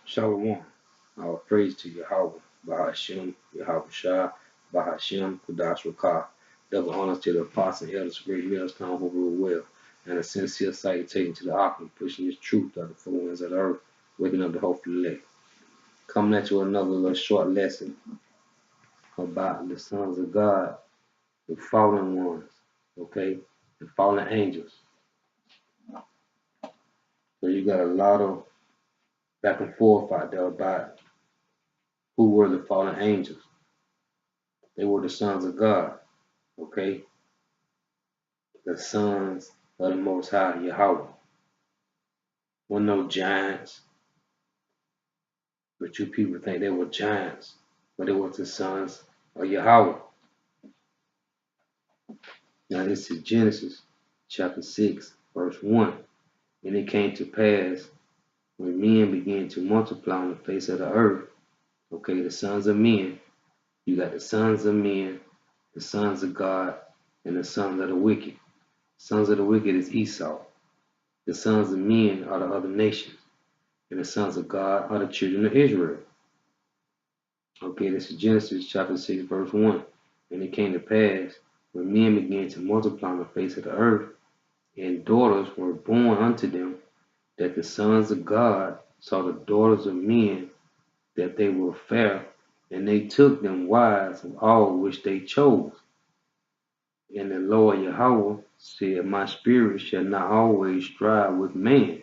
Shalom. Our praise to Yahawah, Bahashim, YAHAWASHI, Bahashim, Kudash Rakah. Double honors to the apostles and elders, great millstone who rule well, and a sincere salutation to the Akim, pushing his truth out of the four winds of the earth, waking up the hopeful elect. Coming at you another little short lesson about the sons of God, the fallen ones, okay, the fallen angels. So you got a lot of back and forth out there about who were the fallen angels. They were the sons of God, okay? The sons of the Most High, Yahawah. Were no giants, but you people think they were giants, but they were the sons of Yahawah. Now this is Genesis chapter 6, verse 1. And it came to pass when men began to multiply on the face of the earth, okay, the sons of men, you got the sons of men, the sons of God, and the sons of the wicked. Sons of the wicked is Esau. The sons of men are the other nations, and the sons of God are the children of Israel. Okay, this is Genesis chapter 6, verse 1. And it came to pass when men began to multiply on the face of the earth, and daughters were born unto them, that the sons of God saw the daughters of men, that they were fair, and they took them wives of all which they chose. And the Lord Yahawah said, My spirit shall not always strive with man,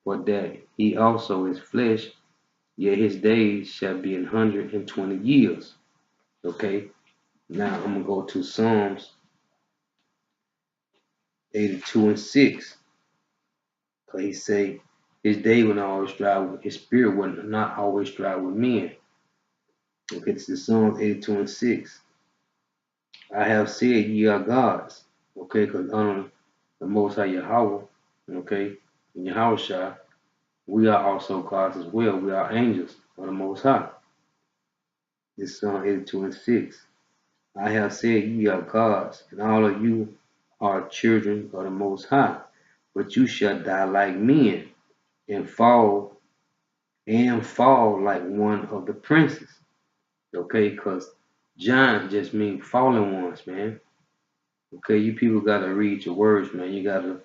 for that he also is flesh, yet his days shall be 120 years. Okay, now I'm going to go to Psalms 82 and 6. Because he say, his day will not always strive with, his spirit will not always strive with men. Okay, this is Psalms 82 and 6. I have said ye are gods. Okay, because under the Most High Yahawah, okay, and YAHAWASHI, we are also gods as well. We are angels of the Most High. This is Psalm 82 and 6. I have said ye are gods, and all of you are children of the Most High. But you shall die like men, and fall like one of the princes. Okay, because giants just mean fallen ones, man. Okay, you people gotta read your words, man. You gotta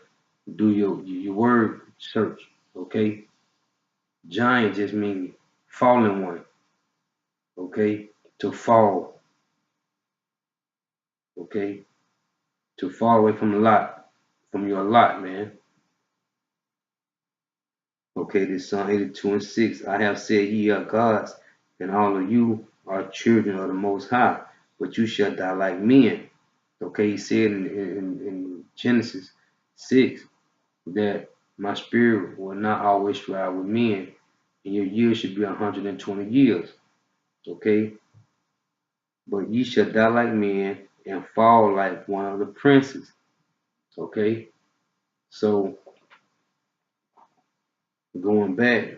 do your word search. Okay, giant just mean fallen one. Okay, to fall. Okay, to fall away from the lot, from your lot, man. Okay, this Psalm 82 and 6. I have said ye are gods, and all of you are children of the Most High, but you shall die like men. Okay, he said in Genesis 6 that my spirit will not always strive with men, and your years should be 120 years. Okay, but ye shall die like men and fall like one of the princes. Okay, so going back,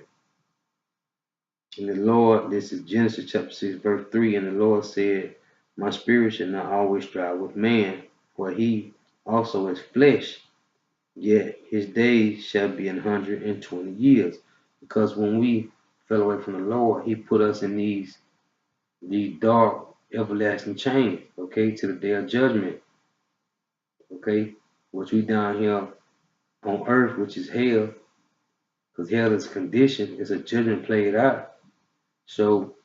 and the Lord, this is Genesis chapter 6, verse 3, and the Lord said, My spirit shall not always strive with man, for he also is flesh, yet his days shall be 120 years. Because when we fell away from the Lord, he put us in these dark, everlasting chains, okay, to the day of judgment, okay, which we down here on earth, which is hell, because hell is condition, it's a judgment played out. So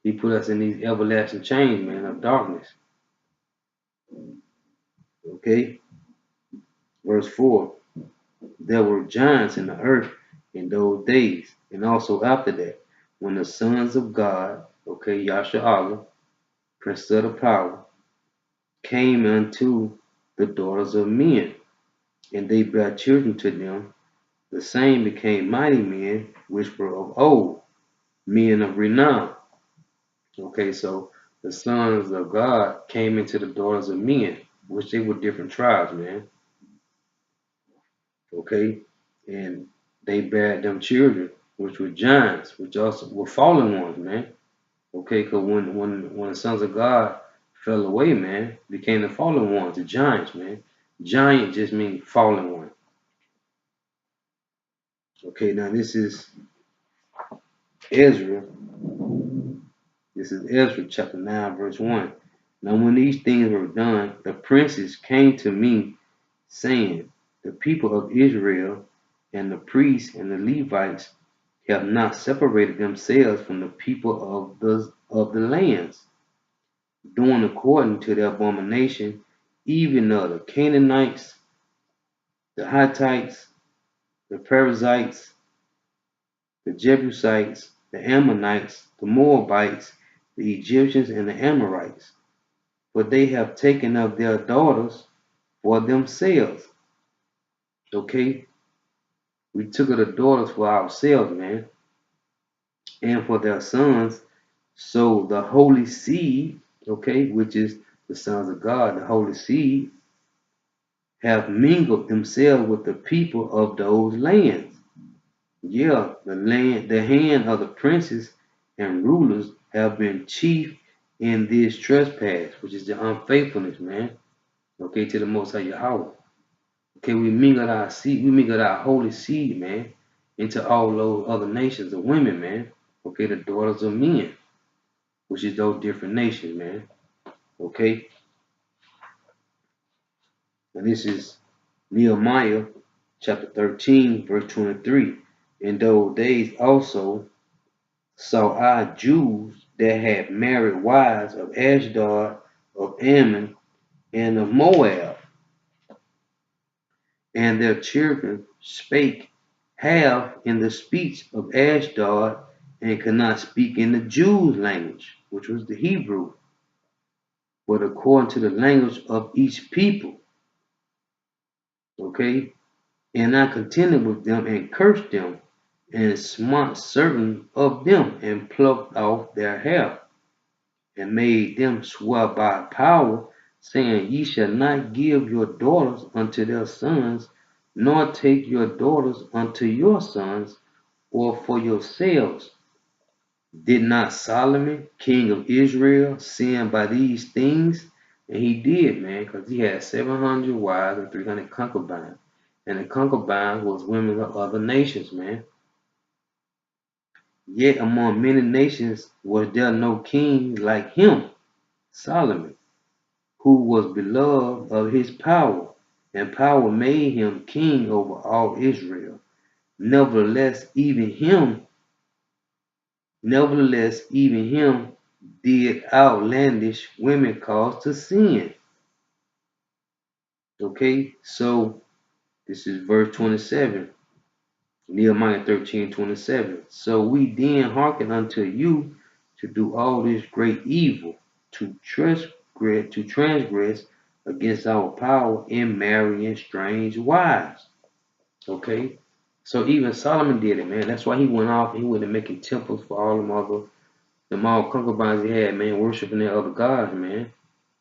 he put us in these everlasting chains, man, of darkness. Okay? Verse 4. There were giants in the earth in those days, and also after that, when the sons of God, okay, Yasha, Prince of the power, came unto the daughters of men, and they bare children to them. The same became mighty men, which were of old, men of renown. Okay, so the sons of God came into the daughters of men, which they were different tribes, man. Okay, and they bare them children, which were giants, which also were fallen ones, man. Okay, because when the sons of God fell away, man, became the fallen ones, the giants, man. Giant just means fallen one. Okay, now this is Ezra. This is Ezra chapter 9, verse 1. Now when these things were done, the princes came to me, saying, the people of Israel and the priests and the Levites have not separated themselves from the people of the lands, doing according to the abomination, even of the Canaanites, the Hittites, the Perizzites, the Jebusites, the Ammonites, the Moabites, the Egyptians, and the Amorites. For they have taken up their daughters for themselves. Okay? We took up the daughters for ourselves, man, and for their sons. So the holy seed, okay, which is the sons of God, the holy seed, have mingled themselves with the people of those lands. Yeah, the hand of the princes and rulers have been chief in this trespass, which is the unfaithfulness, man. Okay, to the Most High Yahawah. Okay, we mingled our seed, we mingled our holy seed, man, into all those other nations of women, man. Okay, the daughters of men, which is those different nations, man. Okay, and this is Nehemiah chapter 13, verse 23. In those days also saw I Jews that had married wives of Ashdod, of Ammon, and of Moab, and their children spake half in the speech of Ashdod, and could not speak in the Jews' language, which was the Hebrew, but according to the language of each people. Okay? And I contended with them and cursed them, and smote certain of them, and plucked off their hair, and made them swear by power, saying, Ye shall not give your daughters unto their sons, nor take your daughters unto your sons, or for yourselves. Did not Solomon, king of Israel, sin by these things? And he did, man, because he had 700 wives and 300 concubines. And the concubines was women of other nations, man. Yet among many nations was there no king like him, Solomon, who was beloved of his power, and power made him king over all Israel. Nevertheless, even him did outlandish women cause to sin. Okay, so this is verse 27, Nehemiah 13:27. So we then hearken unto you to do all this great evil, to transgress against our power in marrying strange wives. Okay, so even Solomon did it, man. That's why he went off and he went to making temples for all them all concubines he had, man, worshiping their other gods, man.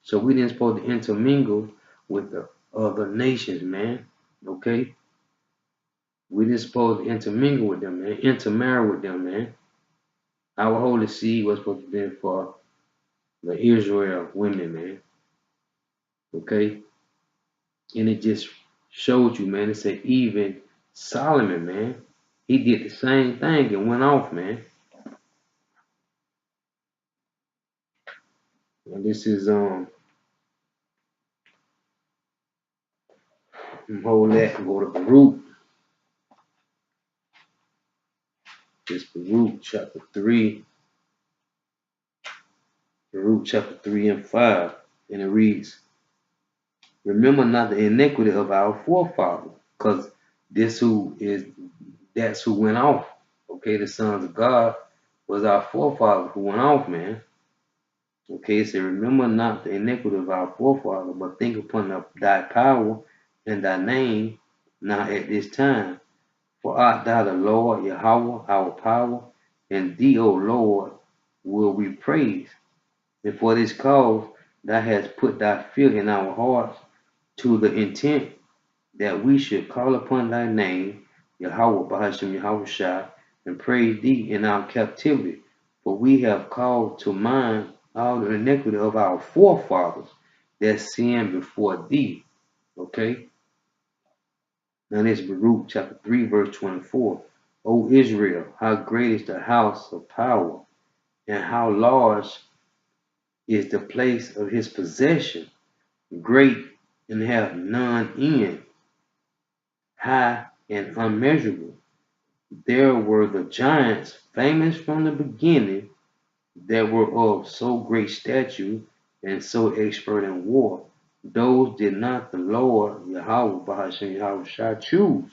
So we didn't supposed to intermingle with the other nations, man. Okay, we didn't supposed to intermingle with them, man. Intermarry with them, man. Our holy seed was supposed to be for the Israel women, man. Okay, and it just showed you, man. It said even Solomon, man, he did the same thing and went off, man. And this is hold that and go to Baruch. This Baruch chapter 3. Baruch chapter 3 and 5. And it reads, remember not the iniquity of our forefathers, because that's who went off. Okay, the sons of God was our forefathers who went off, man. Okay, so remember not the iniquity of our forefathers, but think upon thy power and thy name now at this time. For art thou the Lord, Yahawah, our power, and thee, O Lord, will we praise. And for this cause thou hast put thy fear in our hearts, to the intent that we should call upon thy name, Yahawah, Bahasham YAHAWASHI, and praise thee in our captivity. For we have called to mind all the iniquity of our forefathers that sinned before thee. Okay? Now this is Baruch chapter 3, verse 24. O Israel, how great is the house of power, and how large is the place of his possession, great and have none end, high and unmeasurable. There were the giants, famous from the beginning, that were of so great stature and so expert in war. Those did not the Lord YAHAWASHI choose,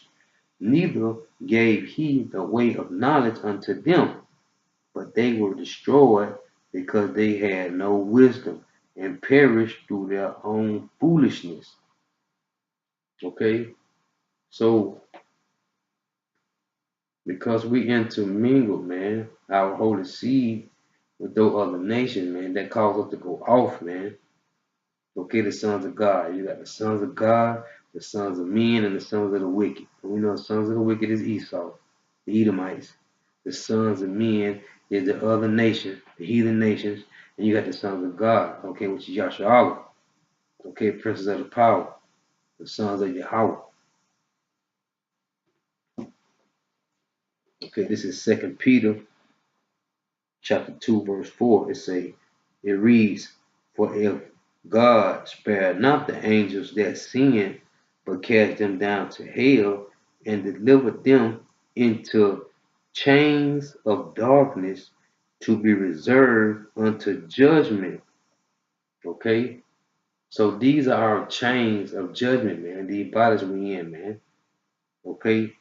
neither gave he the way of knowledge unto them, but they were destroyed because they had no wisdom and perished through their own foolishness. Okay, so because we intermingle, man, our holy seed with those other nations, man, that caused us to go off, man. Okay, the sons of God. You got the sons of God, the sons of men, and the sons of the wicked. And we know the sons of the wicked is Esau, the Edomites. The sons of men is the other nations, the heathen nations, and you got the sons of God, okay, which is Yahshua, okay, princes of the power, the sons of Yahawah. Okay, this is 2 Peter chapter 2, verse 4. It reads, for if God spared not the angels that sinned, but cast them down to hell and delivered them into chains of darkness to be reserved unto judgment. Okay? So these are our chains of judgment, man. These bodies we in, man. Okay?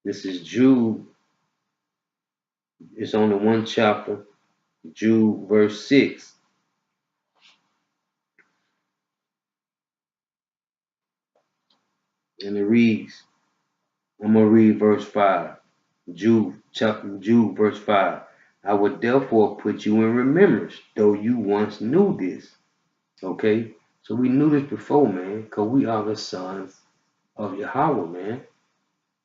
This is Jude. It's only one chapter. Jude verse 6. And it reads, I'm going to read verse 5. Jude, verse 5. I would therefore put you in remembrance, though you once knew this. Okay? So we knew this before, man, because we are the sons of Yahawah, man.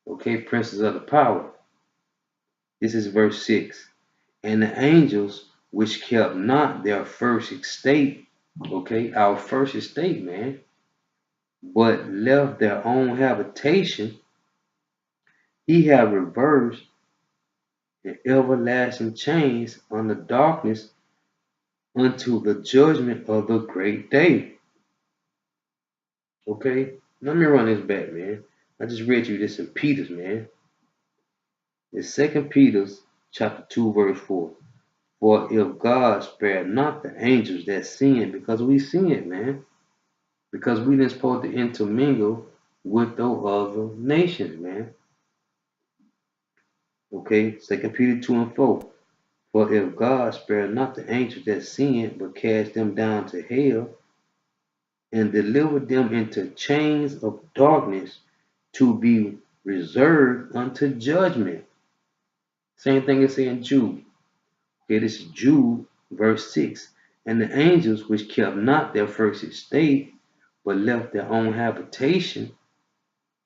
Okay? Princes of the power. This is verse 6. And the angels which kept not their first estate, okay, our first estate, man, but left their own habitation, he have reversed the everlasting chains on the darkness unto the judgment of the great day. Okay? Let me run this back, man. I just read you this in Peter's, man. It's 2 Peter chapter 2, verse 4. For if God spared not the angels that sinned, because we sinned, man. Because we didn't supposed to intermingle with the other nations, man. Okay? 2 Peter 2 and 4. For if God spared not the angels that sinned, but cast them down to hell, and delivered them into chains of darkness to be reserved unto judgment. Same thing as saying Jude. Okay, this is Jude, verse 6. And the angels which kept not their first estate, but left their own habitation,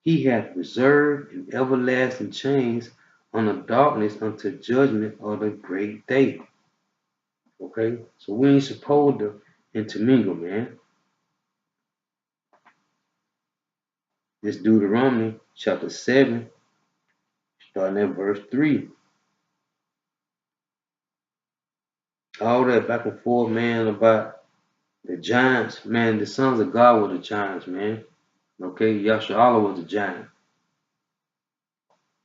he hath reserved in everlasting chains on the darkness unto judgment of the great day. Okay, so we ain't supposed to intermingle, man. This Deuteronomy chapter 7, starting at verse 3. All that back and forth, man, about the giants, man, the sons of God were the giants, man. Okay, Yahshua was the giant.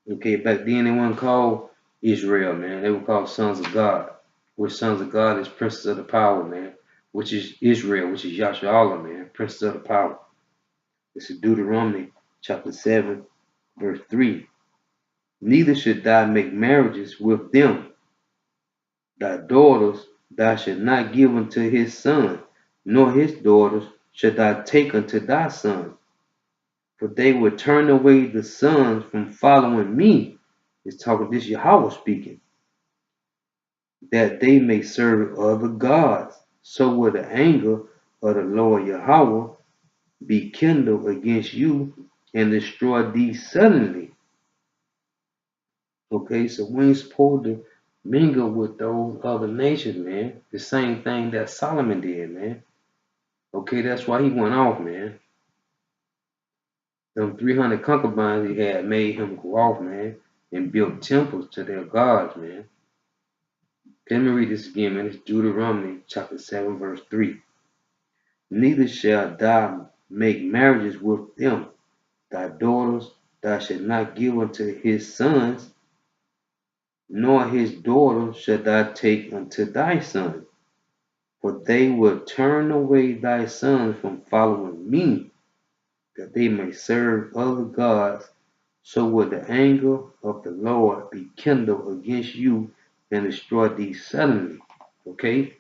Okay, back then they weren't called Israel, man. They were called sons of God. Which sons of God is princes of the power, man. Which is Israel, which is Yahshua, man, princes of the power. This is Deuteronomy chapter 7, verse 3. Neither should thou make marriages with them. Thy daughters thou shalt not give unto his son, nor his daughters shalt thou take unto thy son. For they will turn away the sons from following me. It's talking, this Yahawah speaking. That they may serve other gods. So will the anger of the Lord Yahawah be kindled against you and destroy thee suddenly. Okay, so we ain't supposed to mingle with those other nations, man. The same thing that Solomon did, man. Okay, that's why he went off, man. Them 300 concubines he had made him go off, man, and built temples to their gods, man. Okay, let me read this again, man. It's Deuteronomy chapter 7, verse 3. Neither shall thou make marriages with them. Thy daughters thou shalt not give unto his sons, nor his daughters shalt thou take unto thy sons. For they will turn away thy sons from following me, that they may serve other gods. So will the anger of the Lord be kindled against you and destroy thee suddenly. Okay?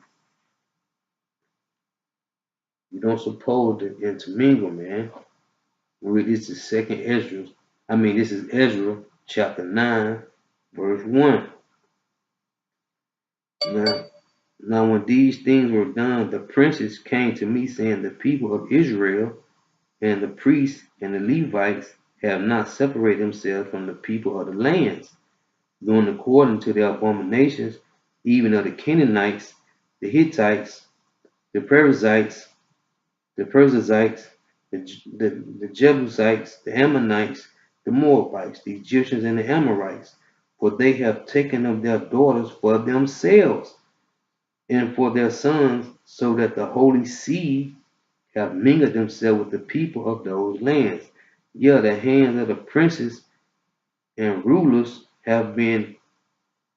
You don't suppose to intermingle, man. This is this is Ezra chapter 9, verse 1. Now, now when these things were done, the princes came to me, saying, the people of Israel and the priests and the Levites have not separated themselves from the people of the lands, doing according to their abominations, even of the Canaanites, the Hittites, the Perizzites, the Jebusites, the Ammonites, the Moabites, the Egyptians, and the Amorites. For they have taken of their daughters for themselves and for their sons, so that the holy seed have mingled themselves with the people of those lands. Yeah, the hands of the princes and rulers have been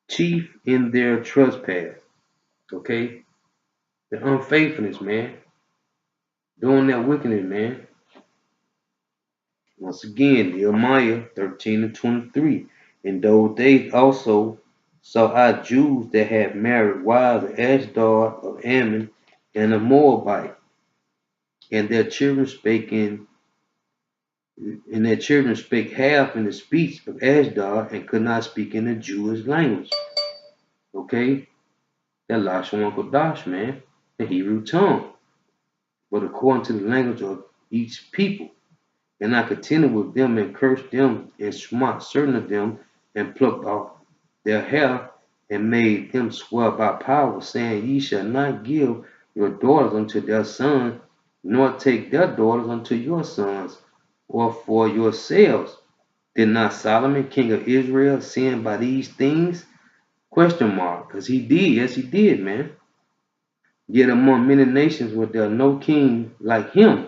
chief in their trespass. Okay? The unfaithfulness, man. Doing that wickedness, man. Once again, Nehemiah 13 and 23. In those days also saw I Jews that had married wives of Ashdod, of Ammon, and of Moabite, and their children spake half in the speech of Ashdod and could not speak in the Jewish language. Okay? That Lashon Kodash, man, the Hebrew tongue. But according to the language of each people. And I contended with them and cursed them and smote certain of them and plucked off their hair and made them swear by power, saying, Ye shall not give your daughters unto their sons, nor take their daughters unto your sons, or for yourselves. Did not Solomon, king of Israel, sin by these things? Question mark. Because he did. Yes, he did, man. Yet among many nations was there no king like him,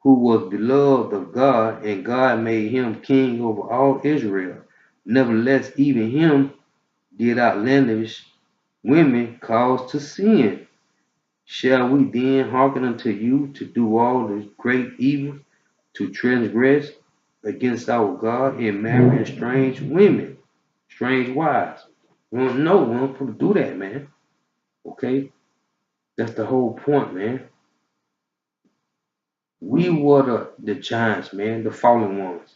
who was beloved of God, and God made him king over all Israel. Nevertheless, even him did outlandish women cause to sin. Shall we then hearken unto you to do all this great evil, to transgress against our God and marry strange women, strange wives? We don't know. We don't supposed to do that, man. Okay? That's the whole point, man. We were the giants, man, the fallen ones.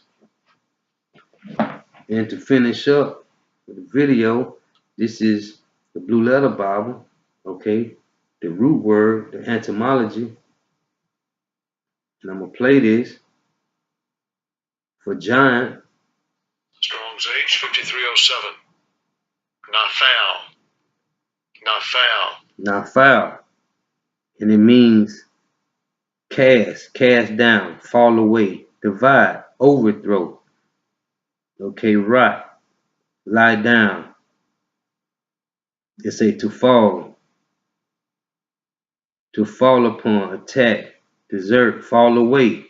And to finish up with the video, this is the Blue Letter Bible, okay? The root word, the etymology. And I'm going to play this for giant. Strong's H 5307. Not foul. Not foul. Not foul. And it means cast down, fall away, divide, overthrow. Okay, rot, lie down. They say to fall upon, attack, desert, fall away,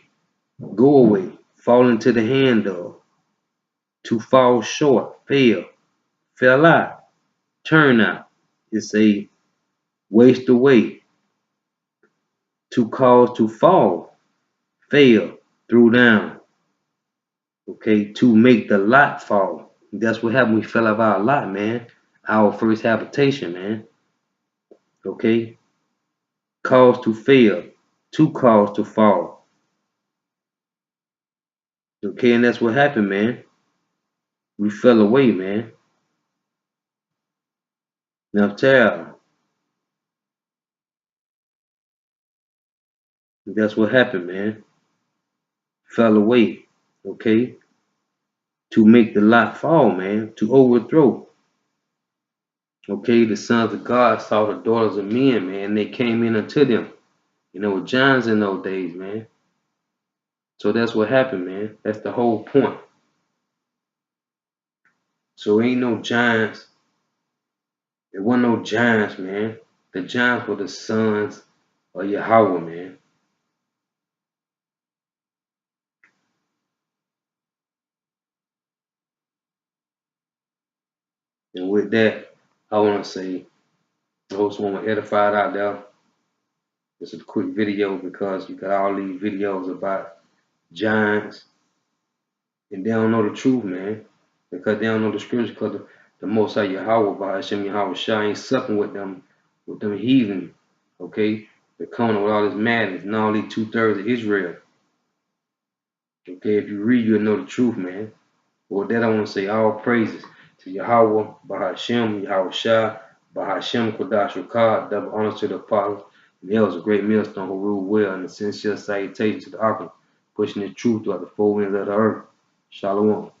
go away, fall into the hand of, to fall short, fail, fell out, turn out. It's a waste away, to cause to fall, fail, threw down. Okay, to make the lot fall. That's what happened. We fell out of our lot, man. Our first habitation, man. Okay, cause to fail, to cause to fall. Okay, and that's what happened, man. We fell away, man. Now tell. That's what happened, man. Fell away. Okay, to make the lot fall, man. To overthrow. Okay, the sons of God saw the daughters of men, man. They came in unto them. You know, giants in those days, man. So that's what happened, man. That's the whole point. So ain't no giants. There wasn't no giants, man. The giants were the sons of Yahweh, man. And with that, I want to say, I just want to edify it out there. This is a quick video because you got all these videos about giants and they don't know the truth, man. Because they don't know the scripture, because the Most High Yahawah, Bahashem YAHAWASHI, ain't supping with them heathen, okay? They're coming with all this madness, and all these 2/3 of Israel. Okay, if you read, you'll know the truth, man. But with that, I want to say all praises to Yahawah, Bahashem, YAHAWASHI, Bahashem, Kodash Rakah, double honors to the apostles, and the elders, a great millstone who rule well, and a sincere salutation to the Ark, pushing the truth throughout the four winds of the earth. Shalom.